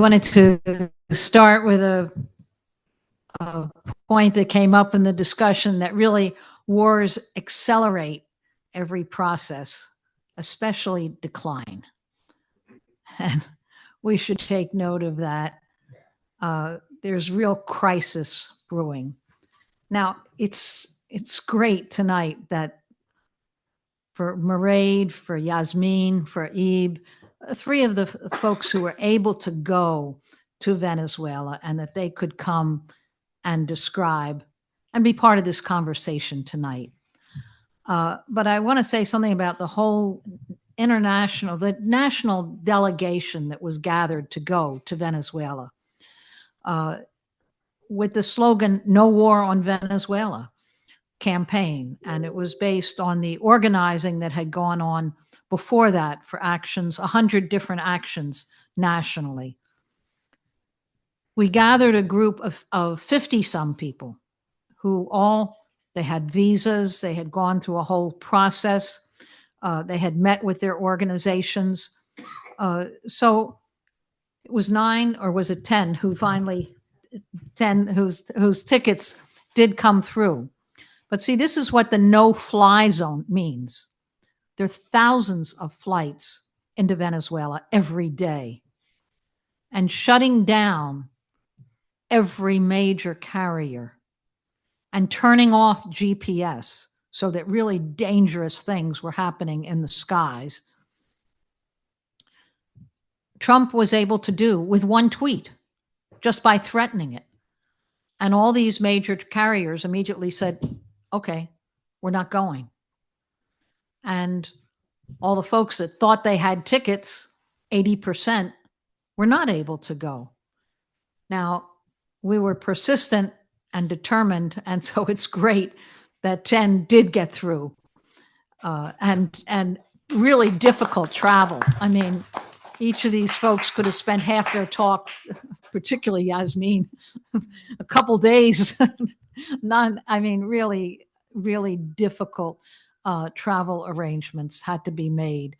wanted to start with a point that came up in the discussion that really wars accelerate every process, especially decline. And we should take note of that. There's real crisis brewing. Now, it's great tonight that for Mairead, for Yasmin, for Ebe, three of the folks who were able to go to Venezuela and that they could come and describe and be part of this conversation tonight. But I want to say something about the whole the national delegation that was gathered to go to Venezuela with the slogan, "No War on Venezuela" campaign. And it was based on the organizing that had gone on before that for actions, 100 different actions nationally. We gathered a group of 50 some people who they had visas, they had gone through a whole process, they had met with their organizations. So it was 9, or was it 10, whose tickets did come through. But see, this is what the no-fly zone means. There are thousands of flights into Venezuela every day, and shutting down every major carrier and turning off GPS so that really dangerous things were happening in the skies. Trump was able to do with one tweet, just by threatening it. And all these major carriers immediately said, okay, we're not going. And all the folks that thought they had tickets, 80%, were not able to go. Now, we were persistent and determined, and so it's great that 10 did get through, and really difficult travel. I mean, each of these folks could have spent half their talk, particularly Yasmin, a couple days. Really, really difficult travel arrangements had to be made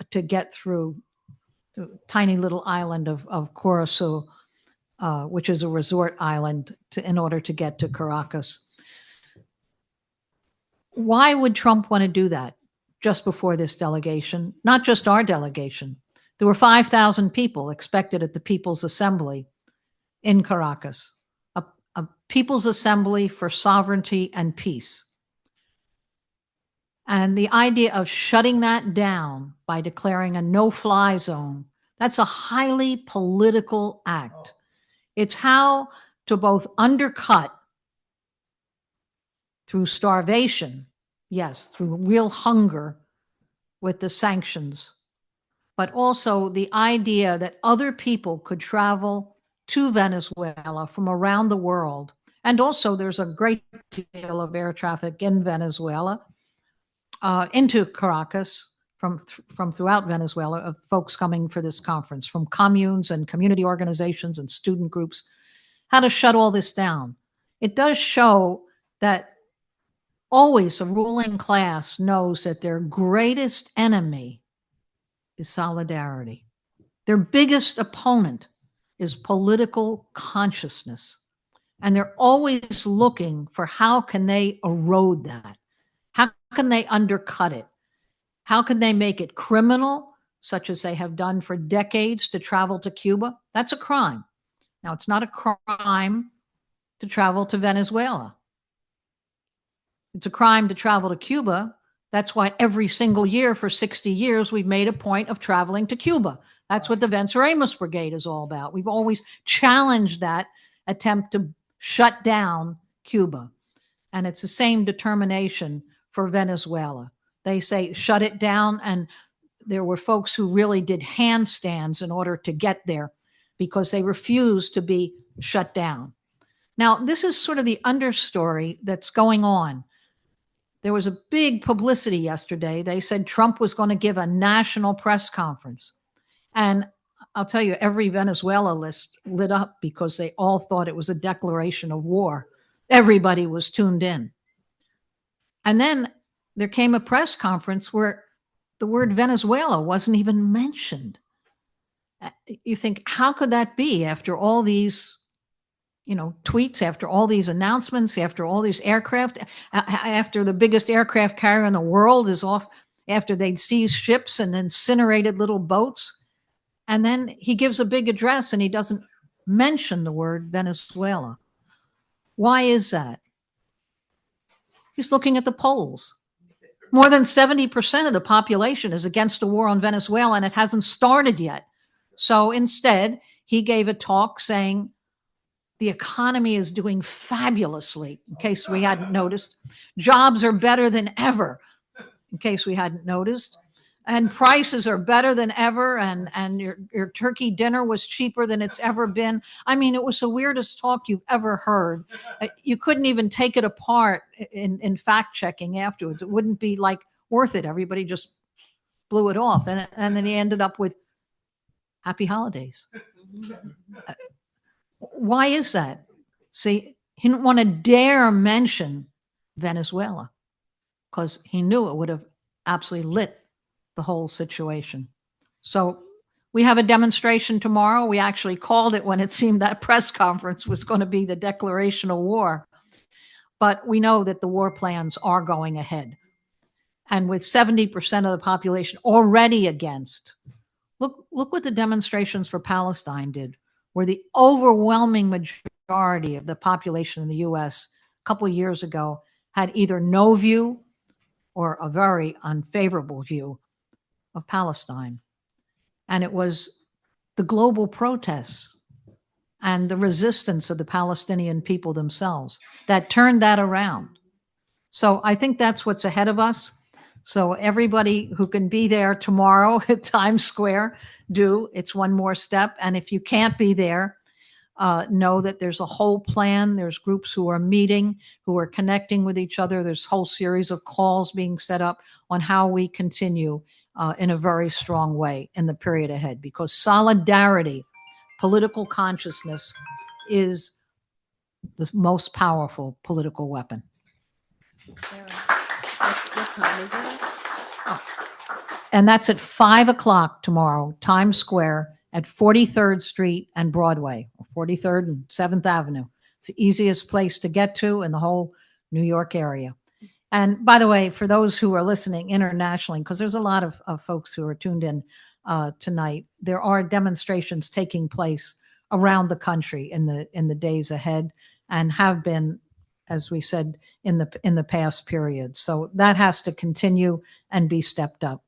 to get through the tiny little island of Curacao, which is a resort island, in order to get to Caracas. Why would Trump want to do that just before this delegation? Not just our delegation. There were 5,000 people expected at the People's Assembly in Caracas, a People's Assembly for sovereignty and peace. And the idea of shutting that down by declaring a no-fly zone, that's a highly political act. It's how to both undercut through starvation, yes, through real hunger with the sanctions, but also the idea that other people could travel to Venezuela from around the world. And also there's a great deal of air traffic in Venezuela, into Caracas, from throughout Venezuela, of folks coming for this conference, from communes and community organizations and student groups, how to shut all this down. It does show that always a ruling class knows that their greatest enemy is solidarity. Their biggest opponent is political consciousness. And they're always looking for how can they erode that? How can they undercut it? How can they make it criminal, such as they have done for decades, to travel to Cuba? That's a crime. Now, it's not a crime to travel to Venezuela. It's a crime to travel to Cuba. That's why every single year for 60 years, we've made a point of traveling to Cuba. That's what the Venceremos Brigade is all about. We've always challenged that attempt to shut down Cuba. And it's the same determination for Venezuela. They say, shut it down. And there were folks who really did handstands in order to get there because they refused to be shut down. Now, this is sort of the understory that's going on. There was a big publicity yesterday. They said Trump was going to give a national press conference. And I'll tell you, every Venezuela list lit up because they all thought it was a declaration of war. Everybody was tuned in. And then there came a press conference where the word Venezuela wasn't even mentioned. You think, how could that be after all these, tweets, after all these announcements, after all these aircraft, after the biggest aircraft carrier in the world is off, after they'd seized ships and incinerated little boats. And then he gives a big address and he doesn't mention the word Venezuela. Why is that? He's looking at the polls. More than 70% of the population is against a war on Venezuela, and it hasn't started yet. So instead, he gave a talk saying the economy is doing fabulously, in case we hadn't noticed. Jobs are better than ever, in case we hadn't noticed. And prices are better than ever, and your turkey dinner was cheaper than it's ever been. I mean, it was the weirdest talk you've ever heard. You couldn't even take it apart in fact checking afterwards. It wouldn't be like worth it. Everybody just blew it off, and then he ended up with happy holidays. Why is that? See, he didn't want to dare mention Venezuela because he knew it would have absolutely lit the whole situation. So we have a demonstration tomorrow. We actually called it when it seemed that press conference was going to be the declaration of war. But we know that the war plans are going ahead. And with 70% of the population already against, look what the demonstrations for Palestine did, where the overwhelming majority of the population in the U.S. a couple of years ago had either no view or a very unfavorable view of Palestine. And it was the global protests and the resistance of the Palestinian people themselves that turned that around. So I think that's what's ahead of us. So everybody who can be there tomorrow at Times Square, do. It's one more step. And if you can't be there, know that there's a whole plan. There's groups who are meeting, who are connecting with each other. There's a whole series of calls being set up on how we continue in a very strong way in the period ahead, because solidarity, political consciousness, is the most powerful political weapon. Sara, what time is it? And that's at 5:00 tomorrow, Times Square at 43rd Street and Broadway, 43rd and 7th Avenue. It's the easiest place to get to in the whole New York area. And by the way, for those who are listening internationally, because there's a lot of folks who are tuned in tonight, there are demonstrations taking place around the country in the days ahead, and have been, as we said, in the past period. So that has to continue and be stepped up.